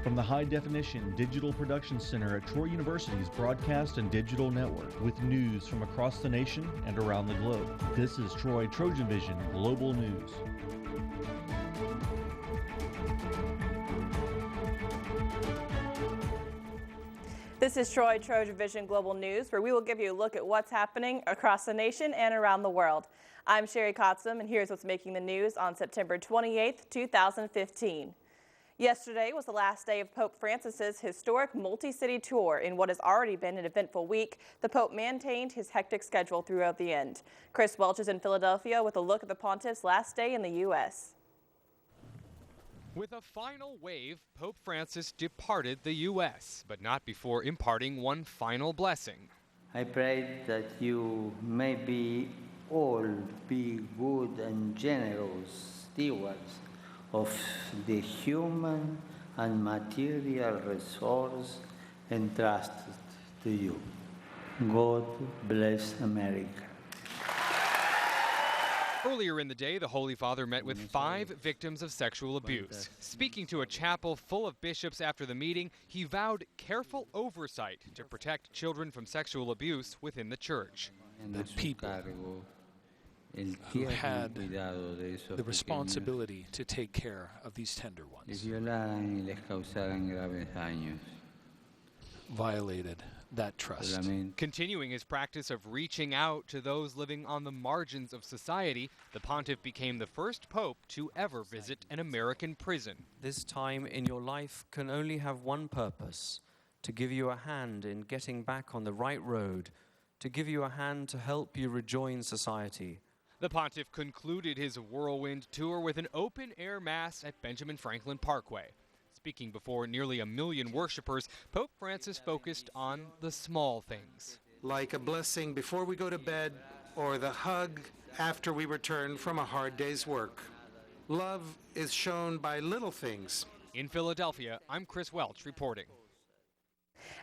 From the High Definition Digital Production Center at Troy University's Broadcast and Digital Network, with news from across the nation and around the globe. This is Troy Trojan Vision Global News. This is Troy Trojan Vision Global News, where we will give you a look at what's happening across the nation and around the world. I'm Sherry Kotzum, and here's what's making the news on September 28th, 2015. Yesterday was the last day of Pope Francis's historic multi-city tour. In what has already been an eventful week, the Pope maintained his hectic schedule throughout the end. Chris Welch is in Philadelphia with a look at the Pontiff's last day in the U.S. With a final wave, Pope Francis departed the U.S., but not before imparting one final blessing. I pray that you may all be good and generous stewards of the human and material resource entrusted to you. God bless America. Earlier in the day, the Holy Father met with 5 victims of sexual abuse. Speaking to a chapel full of bishops after the meeting, he vowed careful oversight to protect children from sexual abuse within the church. The people who had the responsibility to take care of these tender ones violated that trust. Continuing his practice of reaching out to those living on the margins of society, the pontiff became the first pope to ever visit an American prison. This time in your life can only have one purpose: to give you a hand in getting back on the right road, to give you a hand to help you rejoin society. The pontiff concluded his whirlwind tour with an open-air mass at Benjamin Franklin Parkway. Speaking before nearly 1 million worshipers, Pope Francis focused on the small things. Like a blessing before we go to bed, or the hug after we return from a hard day's work. Love is shown by little things. In Philadelphia, I'm Chris Welch reporting.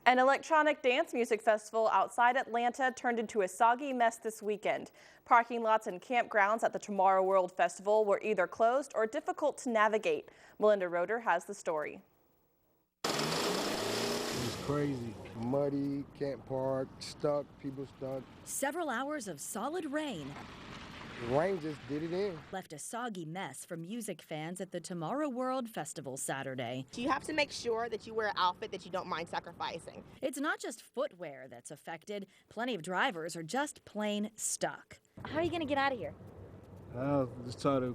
An electronic dance music festival outside Atlanta turned into a soggy mess this weekend. Parking lots and campgrounds at the Tomorrow World Festival were either closed or difficult to navigate. Melinda Roeder has the story. It's crazy. Muddy, can't park, stuck, people stuck. Several hours of solid rain. The rain just did it in. Left a soggy mess for music fans at the Tomorrow World Festival Saturday. You have to make sure that you wear an outfit that you don't mind sacrificing. It's not just footwear that's affected. Plenty of drivers are just plain stuck. How are you going to get out of here? I'll just try to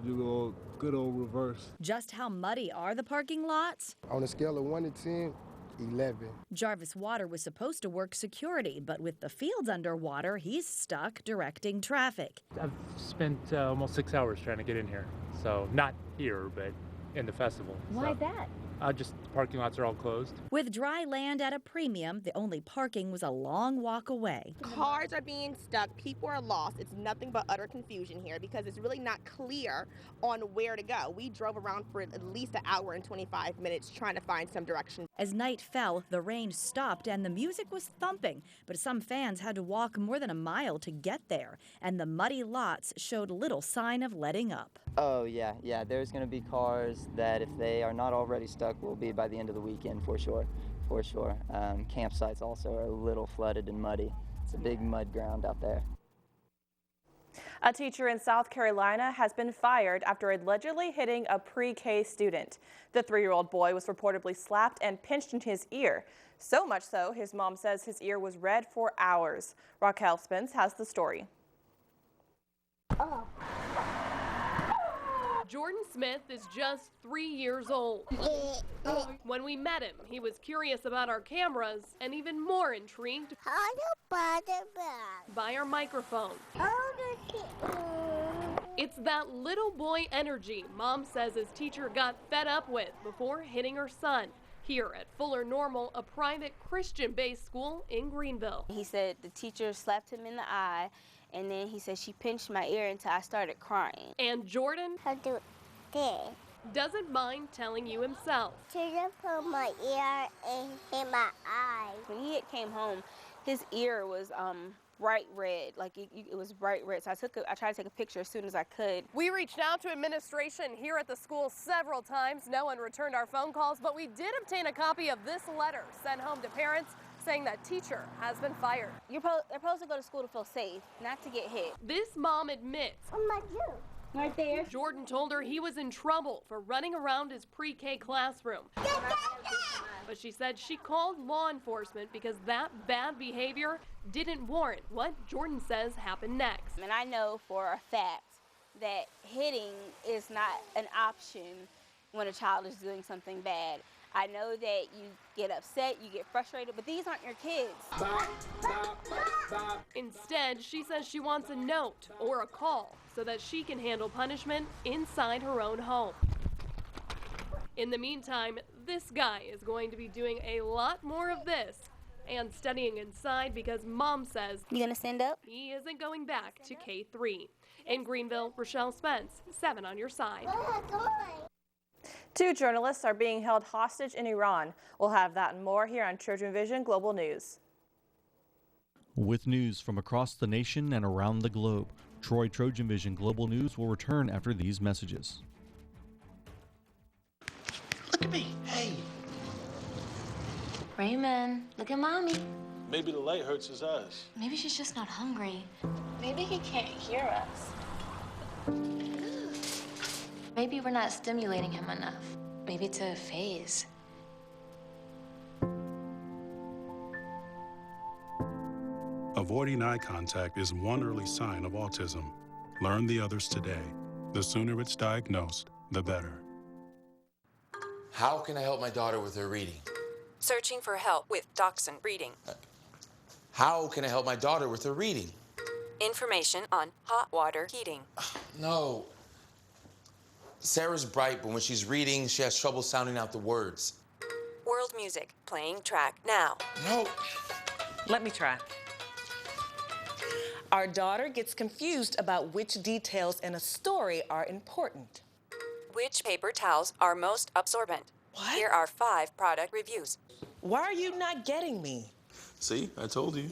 do a good old reverse. Just how muddy are the parking lots? On a scale of 1 to 10, 11. Jarvis Water was supposed to work security, but with the fields underwater, he's stuck directing traffic. I've spent almost 6 hours trying to get in here. So not here, but in the festival. Why that? Just the parking lots are all closed. With dry land at a premium, the only parking was a long walk away. Cars are being stuck. People are lost. It's nothing but utter confusion here because it's really not clear on where to go. We drove around for at least 1 hour and 25 minutes trying to find some direction. As night fell, the rain stopped and the music was thumping, but some fans had to walk more than a mile to get there, and the muddy lots showed little sign of letting up. Oh, yeah. There's going to be cars that, if they are not already stuck, will be by the end of the weekend for sure. Campsites also are a little flooded and muddy. It's a big mud ground out there. A teacher in South Carolina has been fired after allegedly hitting a pre-K student. The 3-year-old boy was reportedly slapped and pinched in his ear. So much so, his mom says his ear was red for hours. Raquel Spence has the story. Jordan Smith is just 3 years old. When we met him, he was curious about our cameras and even more intrigued by our microphone. It's that little boy energy Mom says his teacher got fed up with before hitting her son here at Fuller Normal, a private Christian-based school in Greenville. He said the teacher slapped him in the eye, and then he said she pinched my ear until I started crying. And Jordan I'll do this. Doesn't mind telling you himself. Teacher put my ear and hit my eye. When he came home, his ear was bright red, like it was bright red. So I tried to take a picture as soon as I could. We reached out to administration here at the school several times. No one returned our phone calls, but we did obtain a copy of this letter sent home to parents saying that teacher has been fired. They're supposed to go to school to feel safe, not to get hit. This mom admits. Oh my God. Right there. Jordan told her he was in trouble for running around his pre-K classroom. But she said she called law enforcement because that bad behavior didn't warrant what Jordan says happened next. And I know for a fact that hitting is not an option when a child is doing something bad. I know that you get upset, you get frustrated, but these aren't your kids. Instead, she says she wants a note or a call so that she can handle punishment inside her own home. In the meantime, this guy is going to be doing a lot more of this and studying inside because mom says you gonna stand up? He isn't going back to K3. In Greenville, Rochelle Spence, 7 on your side. Two journalists are being held hostage in Iran. We'll have that and more here on Trojan Vision Global News. With news from across the nation and around the globe, Trojan Vision Global News will return after these messages. Look at me. Hey. Raymond, look at Mommy. Maybe the light hurts his eyes. Maybe she's just not hungry. Maybe he can't hear us. Maybe we're not stimulating him enough. Maybe it's a phase. Avoiding eye contact is one early sign of autism. Learn the others today. The sooner it's diagnosed, the better. How can I help my daughter with her reading? Searching for help with Dachshund Reading. How can I help my daughter with her reading? Information on hot water heating. No. Sarah's bright, but when she's reading, she has trouble sounding out the words. World music, playing track now. No. Let me try. Our daughter gets confused about which details in a story are important. Which paper towels are most absorbent? What? Here are 5 product reviews. Why are you not getting me? See, I told you.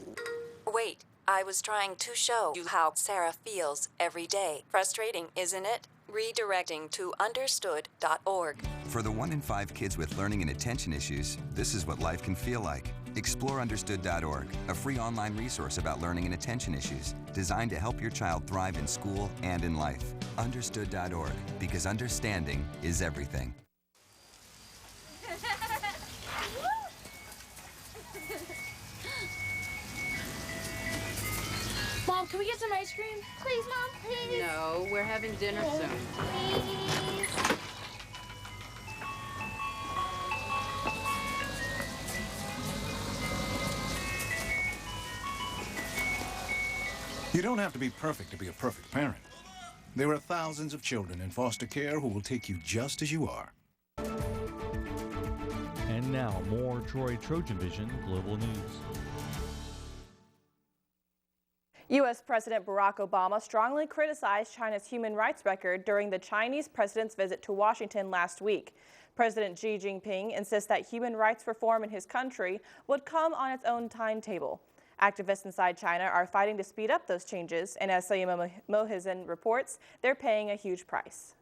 Wait, I was trying to show you how Sarah feels every day. Frustrating, isn't it? Redirecting to understood.org. For the 1 in 5 kids with learning and attention issues, this is what life can feel like. Explore understood.org, a free online resource about learning and attention issues, designed to help your child thrive in school and in life. Understood.org, because understanding is everything. Mom, can we get some ice cream? Please, Mom, please. No, we're having dinner soon. Please. You don't have to be perfect to be a perfect parent. There are thousands of children in foster care who will take you just as you are. And now, more Trojan Vision Global News. U.S. President Barack Obama strongly criticized China's human rights record during the Chinese president's visit to Washington last week. President Xi Jinping insists that human rights reform in his country would come on its own timetable. Activists inside China are fighting to speed up those changes, and as Sayima Mohizan reports, they're paying a huge price.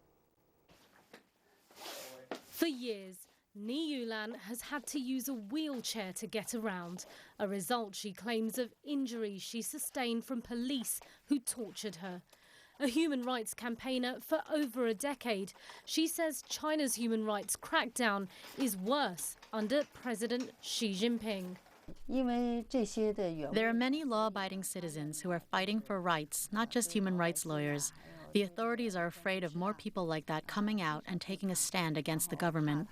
For years, Ni Yulan has had to use a wheelchair to get around, a result she claims of injuries she sustained from police who tortured her. A human rights campaigner for over a decade, she says China's human rights crackdown is worse under President Xi Jinping. There are many law-abiding citizens who are fighting for rights, not just human rights lawyers. The authorities are afraid of more people like that coming out and taking a stand against the government.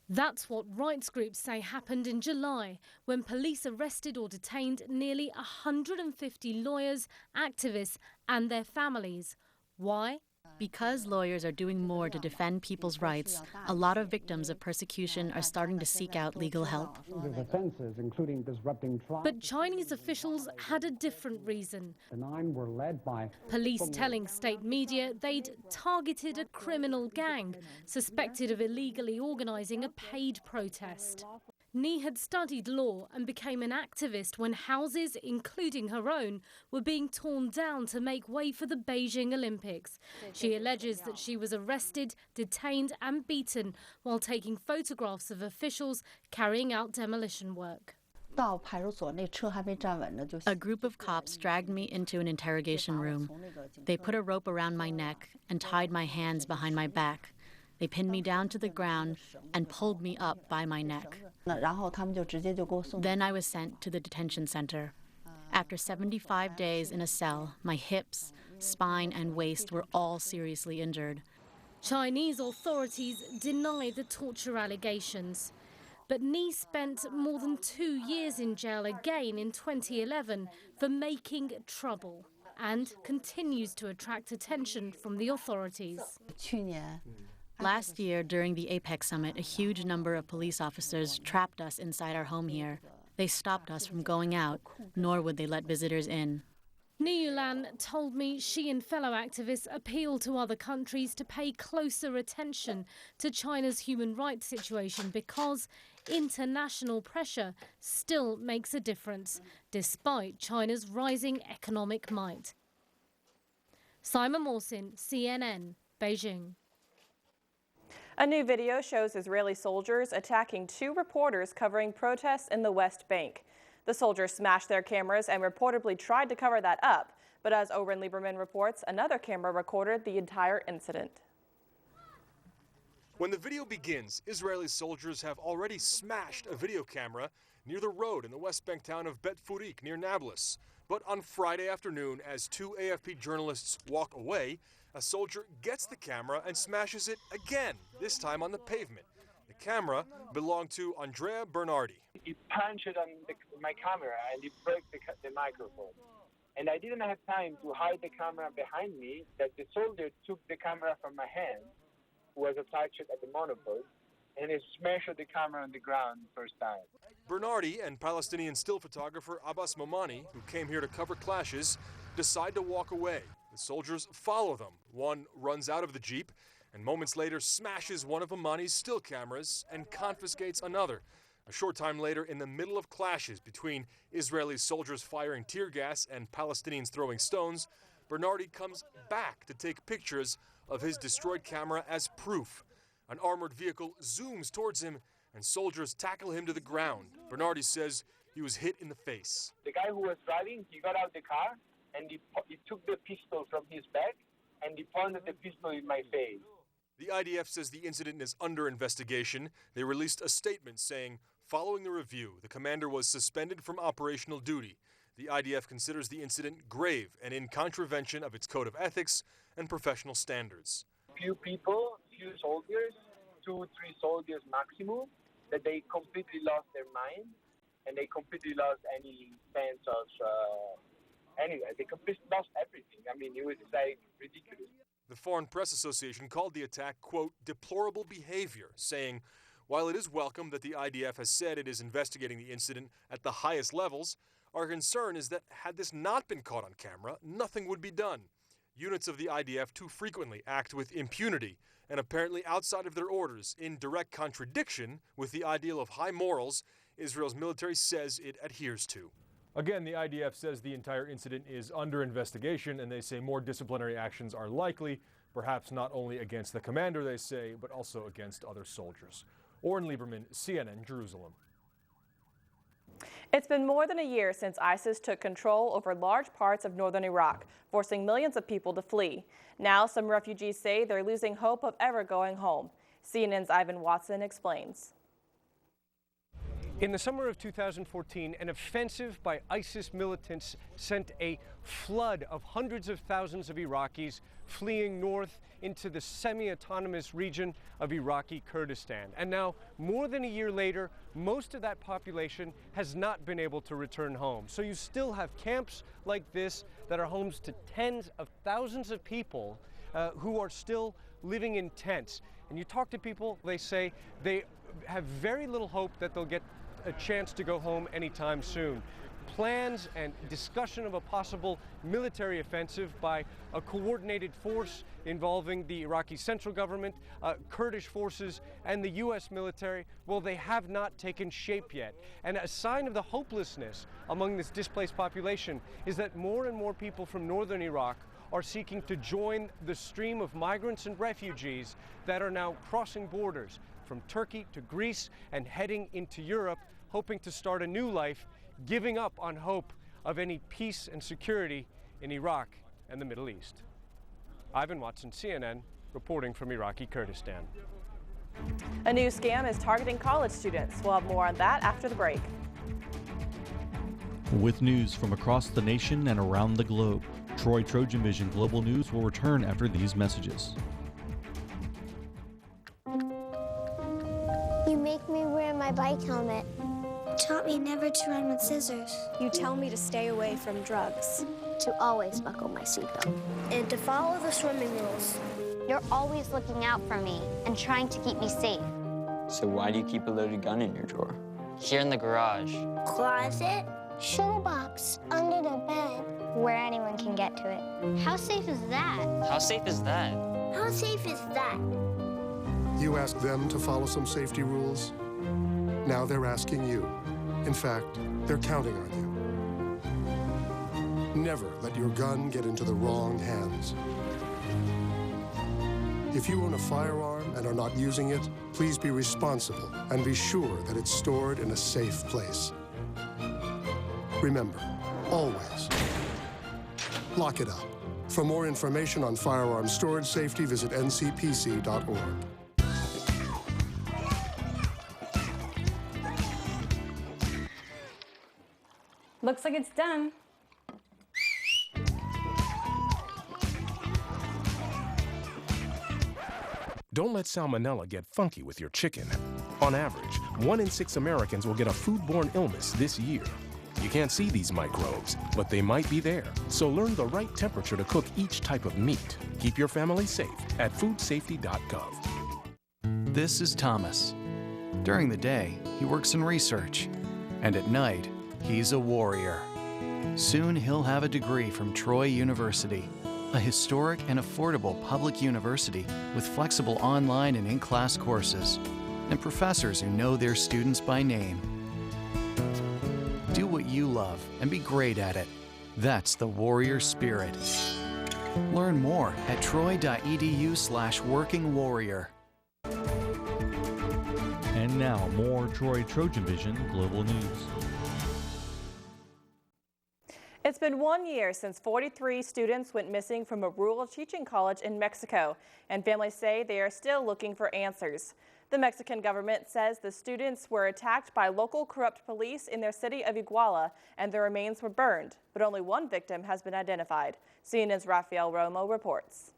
That's what rights groups say happened in July, when police arrested or detained nearly 150 lawyers, activists, and their families. Why? Because lawyers are doing more to defend people's rights, a lot of victims of persecution are starting to seek out legal help. Including disrupting trials. But Chinese officials had a different reason. The 9 were led by police telling state media they'd targeted a criminal gang suspected of illegally organizing a paid protest. Ni had studied law and became an activist when houses, including her own, were being torn down to make way for the Beijing Olympics. She alleges that she was arrested, detained and beaten while taking photographs of officials carrying out demolition work. A group of cops dragged me into an interrogation room. They put a rope around my neck and tied my hands behind my back. They pinned me down to the ground and pulled me up by my neck. Then I was sent to the detention center. After 75 days in a cell, my hips, spine, and waist were all seriously injured. Chinese authorities deny the torture allegations. But Ni spent more than 2 years in jail again in 2011 for making trouble and continues to attract attention from the authorities. Last year, during the APEC summit, a huge number of police officers trapped us inside our home here. They stopped us from going out, nor would they let visitors in. Ni Yulan told me she and fellow activists appeal to other countries to pay closer attention to China's human rights situation because international pressure still makes a difference, despite China's rising economic might. Simon Mawson, CNN, Beijing. A new video shows Israeli soldiers attacking 2 reporters covering protests in the West Bank. The soldiers smashed their cameras and reportedly tried to cover that up, but as Oren Lieberman reports, another camera recorded the entire incident. When the video begins, Israeli soldiers have already smashed a video camera near the road in the West Bank town of Bet Furik near Nablus. But on Friday afternoon, as 2 AFP journalists walk away, a soldier gets the camera and smashes it again, this time on the pavement. The camera belonged to Andrea Bernardi. He punched on my camera and he broke the microphone. And I didn't have time to hide the camera behind me, that the soldier took the camera from my hand, who was attached at the monopole, and he smashed the camera on the ground first time. Bernardi and Palestinian still photographer Abbas Momani, who came here to cover clashes, decide to walk away. The soldiers follow them. One runs out of the Jeep and moments later smashes one of Momani's still cameras and confiscates another. A short time later, in the middle of clashes between Israeli soldiers firing tear gas and Palestinians throwing stones, Bernardi comes back to take pictures of his destroyed camera as proof. An armored vehicle zooms towards him and soldiers tackle him to the ground. Bernardi says he was hit in the face. The guy who was driving, he got out the car and he took the pistol from his back and he pointed the pistol in my face. The IDF says the incident is under investigation. They released a statement saying, following the review, the commander was suspended from operational duty. The IDF considers the incident grave and in contravention of its code of ethics and professional standards. Few people, few soldiers, 2-3 soldiers maximum, that they completely lost their mind and they completely lost any sense of, anyway, they completely lost everything. I mean, it was like ridiculous. The Foreign Press Association called the attack, quote, deplorable behavior, saying, while it is welcome that the IDF has said it is investigating the incident at the highest levels, our concern is that had this not been caught on camera, nothing would be done. Units of the IDF too frequently act with impunity and apparently outside of their orders, in direct contradiction with the ideal of high morals Israel's military says it adheres to. Again, the IDF says the entire incident is under investigation, and they say more disciplinary actions are likely, perhaps not only against the commander, they say, but also against other soldiers. Oren Lieberman, CNN, Jerusalem. It's been more than a year since ISIS took control over large parts of northern Iraq, forcing millions of people to flee. Now, some refugees say they're losing hope of ever going home. CNN's Ivan Watson explains. In the summer of 2014, an offensive by ISIS militants sent a flood of hundreds of thousands of Iraqis fleeing north into the semi-autonomous region of Iraqi Kurdistan. And now, more than a year later, most of that population has not been able to return home. So you still have camps like this that are homes to tens of thousands of people who are still living in tents. And you talk to people, they say they have very little hope that they'll get a chance to go home anytime soon. plans and discussion of a possible military offensive by a coordinated force involving the Iraqi central government, Kurdish forces, and the U.S. military, well, they have not taken shape yet. And a sign of the hopelessness among this displaced population is that more and more people from northern Iraq are seeking to join the stream of migrants and refugees that are now crossing borders from Turkey to Greece and heading into Europe, hoping to start a new life, giving up on hope of any peace and security in Iraq and the Middle East. Ivan Watson, CNN, reporting from Iraqi Kurdistan. A new scam is targeting college students. We'll have more on that after the break. With news from across the nation and around the globe, Troy Trojan Vision Global News will return after these messages. You make me wear my bike helmet. Taught me never to run with scissors. You tell me to stay away from drugs. To always buckle my seatbelt. And to follow the swimming rules. You're always looking out for me and trying to keep me safe. So why do you keep a loaded gun in your drawer? Here in the garage. Closet. Shoebox. Under the bed. Where anyone can get to it. How safe is that? How safe is that? How safe is that? You asked them to follow some safety rules. Now they're asking you. In fact, they're counting on you. Never let your gun get into the wrong hands. If you own a firearm and are not using it, please be responsible and be sure that it's stored in a safe place. Remember, always, lock it up. For more information on firearm storage safety, visit ncpc.org. Looks like it's done. Don't let salmonella get funky with your chicken. On average, 1 in 6 Americans will get a foodborne illness this year. You can't see these microbes, but they might be there. So learn the right temperature to cook each type of meat. Keep your family safe at foodsafety.gov. This is Thomas. During the day, he works in research, and at night, he's a warrior. Soon he'll have a degree from Troy University, a historic and affordable public university with flexible online and in-class courses, and professors who know their students by name. Do what you love and be great at it. That's the warrior spirit. Learn more at troy.edu/workingwarrior. And now, more Troy Trojan Vision Global News. It's been 1 year since 43 students went missing from a rural teaching college in Mexico, and families say they are still looking for answers. The Mexican government says the students were attacked by local corrupt police in their city of Iguala, and their remains were burned, but only one victim has been identified. CNN's Rafael Romo reports.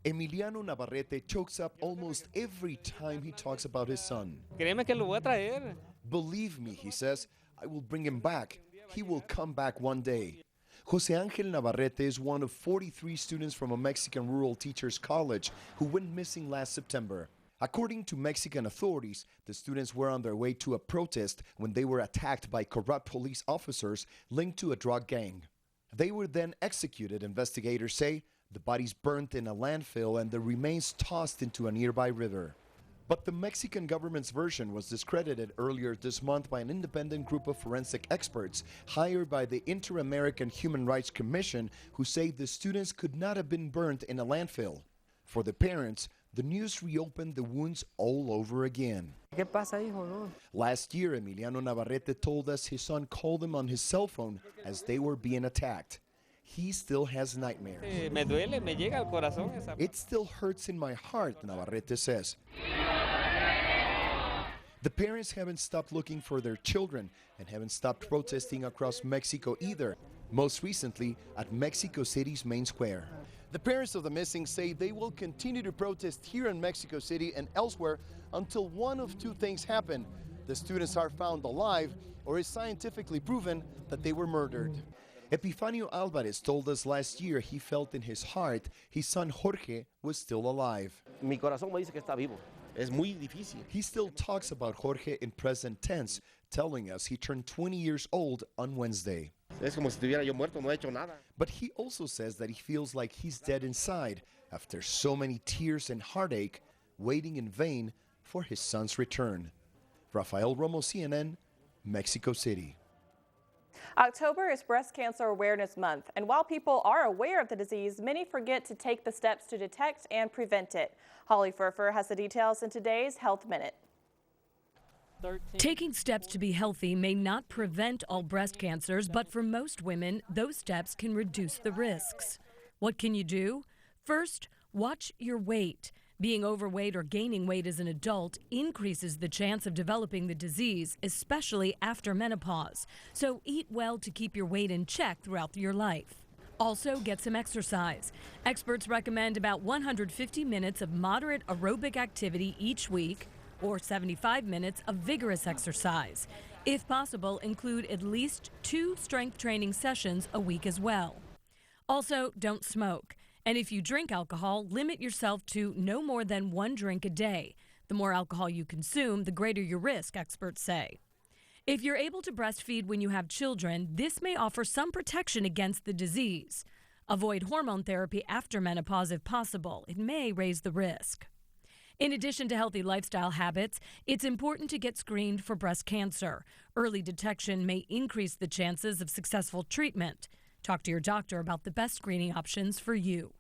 Emiliano Navarrete chokes up almost every time he talks about his son. Créeme que lo voy a traer. Believe me, he says, I will bring him back. He will come back one day. Jose Angel Navarrete is one of 43 students from a Mexican rural teachers college who went missing last September. According to Mexican authorities, the students were on their way to a protest when they were attacked by corrupt police officers linked to a drug gang. They were then executed, investigators say, the bodies burnt in a landfill and the remains tossed into a nearby river. But the Mexican government's version was discredited earlier this month by an independent group of forensic experts hired by the Inter-American Human Rights Commission, who say the students could not have been burned in a landfill. For the parents, the news reopened the wounds all over again. ¿Qué pasa, hijo? No. Last year, Emiliano Navarrete told us his son called him on his cell phone as they were being attacked. He still has nightmares. Me duele, me llega al corazón esa... It still hurts in my heart, Navarrete says. The parents haven't stopped looking for their children and haven't stopped protesting across Mexico either, most recently at Mexico City's main square. The parents of the missing say they will continue to protest here in Mexico City and elsewhere until one of two things happen. The students are found alive, or it's scientifically proven that they were murdered. Epifanio Alvarez told us last year he felt in his heart his son Jorge was still alive. Mi corazón me dice que está vivo. Es muy difícil. He still talks about Jorge in present tense, telling us he turned 20 years old on Wednesday. Es como si estuviera yo muerto, no he hecho nada. But he also says that he feels like he's dead inside after so many tears and heartache, waiting in vain for his son's return. Rafael Romo, CNN, Mexico City. October is Breast Cancer Awareness Month, and while people are aware of the disease, many forget to take the steps to detect and prevent it. Holly Furfer has the details in today's Health Minute. Taking steps to be healthy may not prevent all breast cancers, but for most women, those steps can reduce the risks. What can you do? First, watch your weight. Being overweight or gaining weight as an adult increases the chance of developing the disease, especially after menopause. So eat well to keep your weight in check throughout your life. Also, get some exercise. Experts recommend about 150 minutes of moderate aerobic activity each week, or 75 minutes of vigorous exercise. If possible, include at least 2 strength training sessions a week as well. Also, don't smoke. And if you drink alcohol, limit yourself to no more than 1 drink a day. The more alcohol you consume, the greater your risk, experts say. If you're able to breastfeed when you have children, this may offer some protection against the disease. Avoid hormone therapy after menopause if possible. It may raise the risk. In addition to healthy lifestyle habits, it's important to get screened for breast cancer. Early detection may increase the chances of successful treatment. Talk to your doctor about the best screening options for you.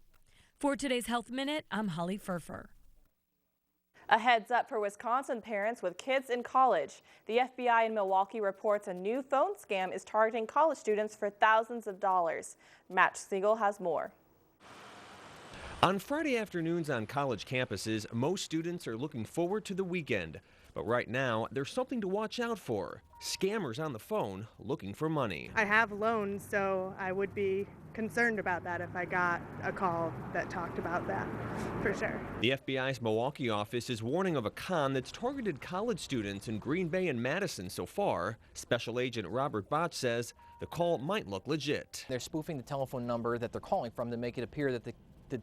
For today's Health Minute, I'm Holly Furfer. A heads up for Wisconsin parents with kids in college. The FBI in Milwaukee reports a new phone scam is targeting college students for thousands of dollars. Matt Siegel has more. On Friday afternoons on college campuses, most students are looking forward to the weekend. But right now, there's something to watch out for. Scammers on the phone looking for money. I have loans, so I would be concerned about that if I got a call that talked about that, for sure. The FBI's Milwaukee office is warning of a con that's targeted college students in Green Bay and Madison so far. Special Agent Robert Botch says the call might look legit. They're spoofing the telephone number that they're calling from to make it appear that the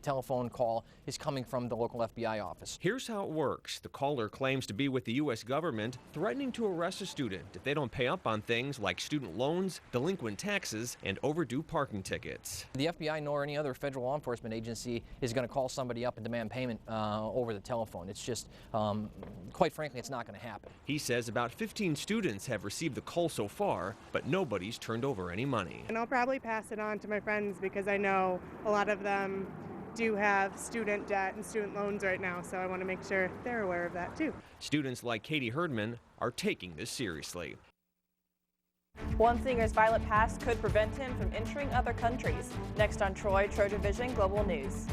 telephone call is coming from the local FBI office. Here's how it works. The caller claims to be with the U.S. government, threatening to arrest a student if they don't pay up on things like student loans, delinquent taxes, and overdue parking tickets. The FBI nor any other federal law enforcement agency is going to call somebody up and demand payment over the telephone. It's just, quite frankly, it's not going to happen. He says about 15 students have received the call so far, but nobody's turned over any money. And I'll probably pass it on to my friends because I know a lot of them do have student debt and student loans right now, so I want to make sure they're aware of that too. Students like Katie Herdman are taking this seriously. One singer's violent past could prevent him from entering other countries. Next on Troy, Trojan Vision Global News.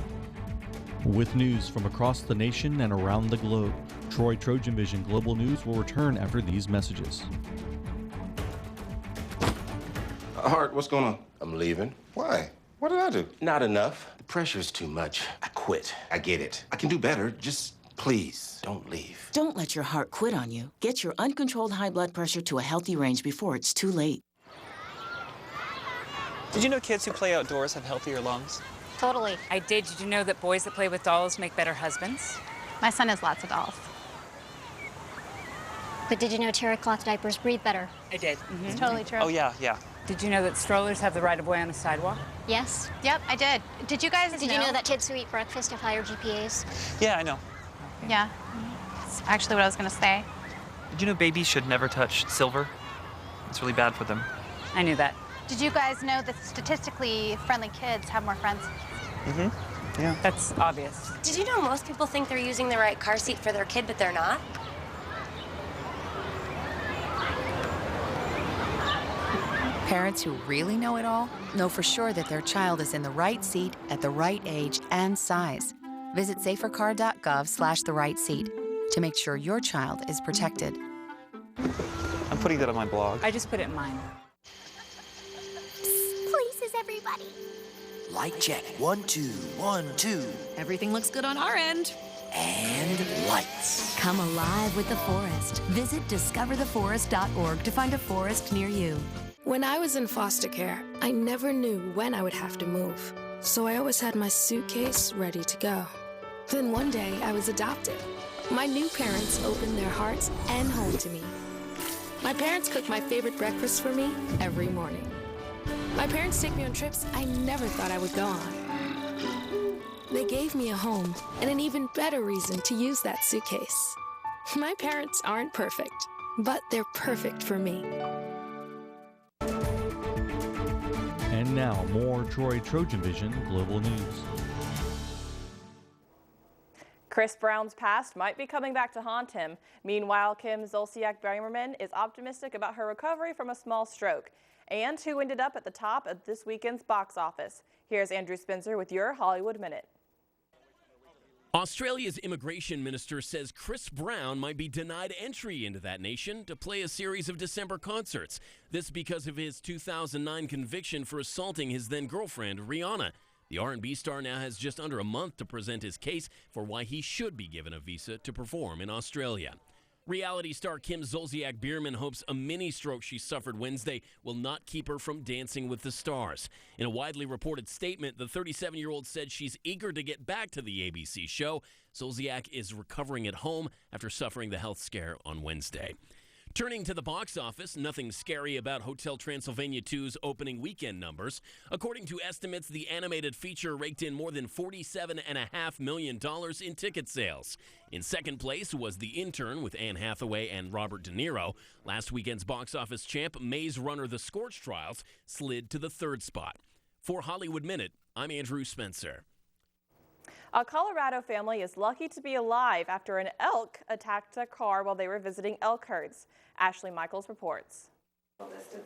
With news from across the nation and around the globe, Troy Trojan Vision Global News will return after these messages. Hart, what's going on? I'm leaving. Why? What did I do? Not enough. The pressure's too much. I quit. I get it. I can do better. Just please don't leave. Don't let your heart quit on you. Get your uncontrolled high blood pressure to a healthy range before it's too late. Did you know kids who play outdoors have healthier lungs? Totally. I did. Did you know that boys that play with dolls make better husbands? My son has lots of dolls. But did you know terry cloth diapers breathe better? I did. It's totally true. Oh, yeah. Did you know that strollers have the right of way on a sidewalk? Yes. Yep, I did. Did you guys Did you know that kids who eat breakfast have higher GPAs? Yeah, I know. Yeah. That's actually what I was going to say. Did you know babies should never touch silver? It's really bad for them. I knew that. Did you guys know that statistically friendly kids have more friends? Mm-hmm. Yeah. That's obvious. Did you know most people think they're using the right car seat for their kid, but they're not? Parents who really know it all know for sure that their child is in the right seat at the right age and size. Visit safercar.gov/the right seat to make sure your child is protected. I'm putting that on my blog. I just put it in mine. Places, everybody. Light check. 1, 2, 1, 2. Everything looks good on our end. And lights. Come alive with the forest. Visit discovertheforest.org to find a forest near you. When I was in foster care, I never knew when I would have to move. So I always had my suitcase ready to go. Then one day, I was adopted. My new parents opened their hearts and home to me. My parents cook my favorite breakfast for me every morning. My parents take me on trips I never thought I would go on. They gave me a home and an even better reason to use that suitcase. My parents aren't perfect, but they're perfect for me. And now, more Troy Trojan Vision Global News. Chris Brown's past might be coming back to haunt him. Meanwhile, Kim Zolciak-Biermann is optimistic about her recovery from a small stroke and who ended up at the top of this weekend's box office. Here's Andrew Spencer with your Hollywood Minute. Australia's immigration minister says Chris Brown might be denied entry into that nation to play a series of December concerts. This because of his 2009 conviction for assaulting his then-girlfriend, Rihanna. The R&B star now has just under a month to present his case for why he should be given a visa to perform in Australia. Reality star Kim Zolciak-Biermann hopes a mini-stroke she suffered Wednesday will not keep her from Dancing with the Stars. In a widely reported statement, the 37-year-old said she's eager to get back to the ABC show. Zolciak is recovering at home after suffering the health scare on Wednesday. Turning to the box office, nothing scary about Hotel Transylvania 2's opening weekend numbers. According to estimates, the animated feature raked in more than $47.5 million in ticket sales. In second place was The Intern with Anne Hathaway and Robert De Niro. Last weekend's box office champ, Maze Runner The Scorch Trials, slid to the third spot. For Hollywood Minute, I'm Andrew Spencer. A Colorado family is lucky to be alive after an elk attacked a car while they were visiting elk herds. Ashley Michaels reports.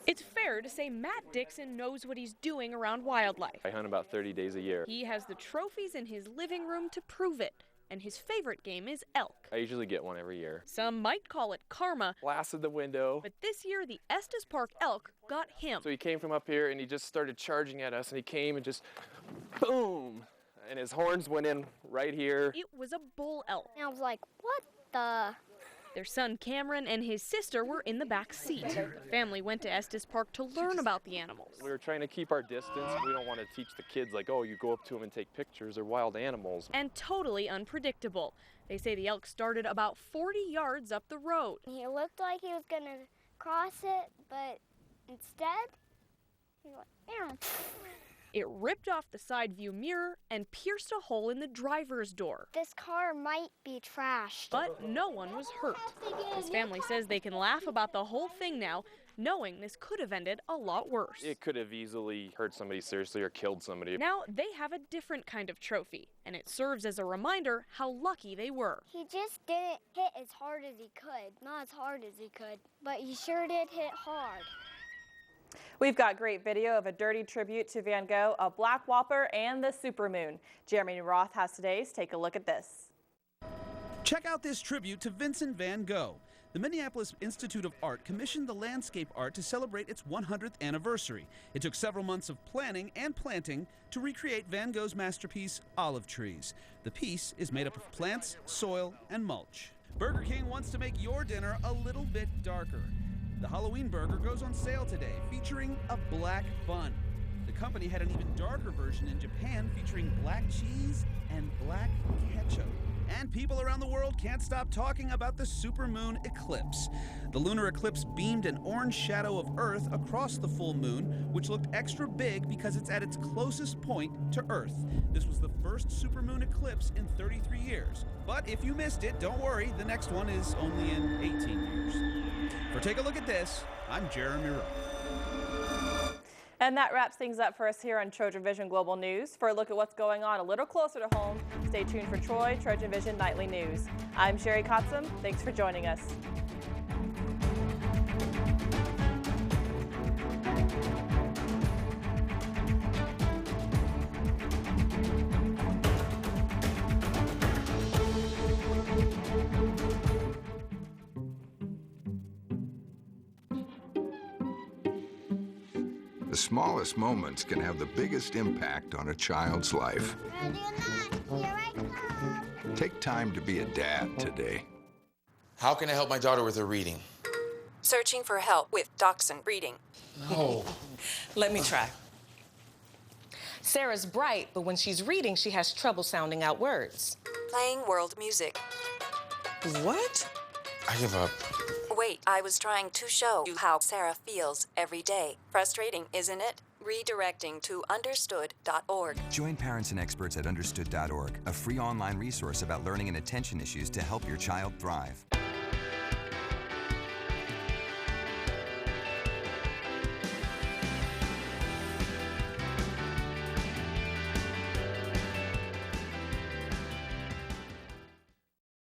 It's fair to say Matt Dixon knows what he's doing around wildlife. I hunt about 30 days a year. He has the trophies in his living room to prove it, and his favorite game is elk. I usually get one every year. Some might call it karma. Blasted the window. But this year, the Estes Park elk got him. So he came from up here and he just started charging at us, and he came and just boom! And his horns went in right here. It was a bull elk. And I was like, what the? Their son Cameron and his sister were in the back seat. The family went to Estes Park to learn about the animals. We were trying to keep our distance. We don't want to teach the kids like, oh, you go up to them and take pictures. They're wild animals. And totally unpredictable. They say the elk started about 40 yards up the road. He looked like he was going to cross it, but instead, he went, yeah. It ripped off the side view mirror and pierced a hole in the driver's door. This car might be trashed. But no one was hurt. His family says they can laugh about the whole thing now, knowing this could have ended a lot worse. It could have easily hurt somebody seriously or killed somebody. Now they have a different kind of trophy, and it serves as a reminder how lucky they were. He just didn't hit as hard as he could. Not as hard as he could, but he sure did hit hard. We've got great video of a dirty tribute to Van Gogh, a black whopper, and the supermoon. Jeremy Roth has today's Take a Look at This. Check out this tribute to Vincent Van Gogh. The Minneapolis Institute of Art commissioned the landscape art to celebrate its 100th anniversary. It took several months of planning and planting to recreate Van Gogh's masterpiece, Olive Trees. The piece is made up of plants, soil, and mulch. Burger King wants to make your dinner a little bit darker. The Halloween burger goes on sale today, featuring a black bun. The company had an even darker version in Japan featuring black cheese and black ketchup. And people around the world can't stop talking about the supermoon eclipse. The lunar eclipse beamed an orange shadow of Earth across the full moon, which looked extra big because it's at its closest point to Earth. This was the first supermoon eclipse in 33 years. But if you missed it, don't worry, the next one is only in 18 years. For Take a Look at This, I'm Jeremy Rowe. And that wraps things up for us here on Trojan Vision Global News. For a look at what's going on a little closer to home, stay tuned for Troy Trojan Vision Nightly News. I'm Sherry Kotzum. Thanks for joining us. The smallest moments can have the biggest impact on a child's life. Take time to be a dad today. How can I help my daughter with her reading? Searching for help with Dachshund Reading. No. Let me try. Sarah's bright, but when she's reading, she has trouble sounding out words. Playing world music. What? I give up. Wait, I was trying to show you how Sarah feels every day. Frustrating, isn't it? Redirecting to understood.org. Join parents and experts at understood.org, a free online resource about learning and attention issues to help your child thrive.